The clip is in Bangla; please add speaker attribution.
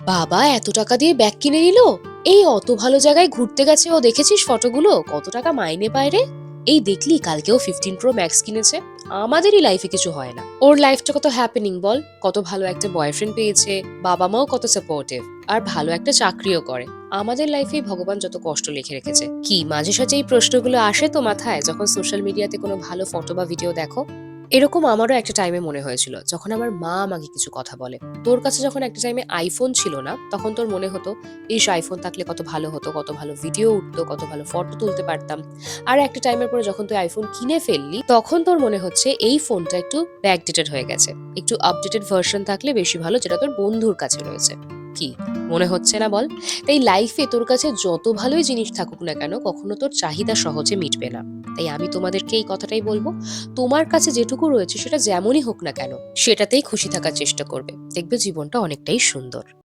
Speaker 1: বাবা এত টাকা দিয়ে ব্যাগ কিনে নিল! এই অত ভালো জায়গায় ঘুরতে গেছে ও, দেখেছিস ফটোগুলো? কত টাকা মাইনে পায় রে! এই দেখলি কালকেও 15 প্রো ম্যাক্স কিনেছে। আমাদেরই লাইফে কিছু হয় না। ওর লাইফটা কত হ্যাপেনিং বল! কত ভালো একটা বয়ফ্রেন্ড পেয়েছে, বাবা মাও কত সাপোর্টিভ, আর ভালো একটা চাকরিও করে। আমাদের লাইফেই ভগবান যত কষ্ট লিখে রেখেছে। কি মাঝে সাঝে এই প্রশ্নগুলো আসে তো মাথায় যখন সোশ্যাল মিডিয়াতে কোনো ভালো ফটো বা ভিডিও দেখো? এরকম আমারও একটা টাইমে মনে হয়েছিল যখন আমার মা আমাকে কিছু কথা বলে। তোর কাছে যখন একটা টাইমে আইফোন ছিল না, তখন তোর মনে হতো ইস আইফোন থাকলে কত ভালো হতো, কত ভালো ভিডিও উঠতো, কত ভালো ফটো তুলতে পারতাম। আর একটা টাইমের পরে যখন তুই আইফোন কিনে ফেললি, তখন তোর মনে হচ্ছে এই ফোনটা একটু ব্যাকডেটেড হয়ে গেছে, একটু আপডেটেড ভার্সন থাকলে বেশি ভালো, যেটা তোর বন্ধুর কাছে রয়েছে। কি মনে হচ্ছে না বল? তাই লাইফে তোর কাছে যত ভালোই জিনিস থাকুক না কেন, কখনো তোর চাহিদা সহজে মিটবে না। তাই আমি তোমাদেরকে এই কথাটাই বলবো, তোমার কাছে যেটুকু রয়েছে সেটা যেমনই হোক না কেন, সেটাতেই খুশি থাকার চেষ্টা করবে। দেখবে জীবনটা অনেকটাই সুন্দর।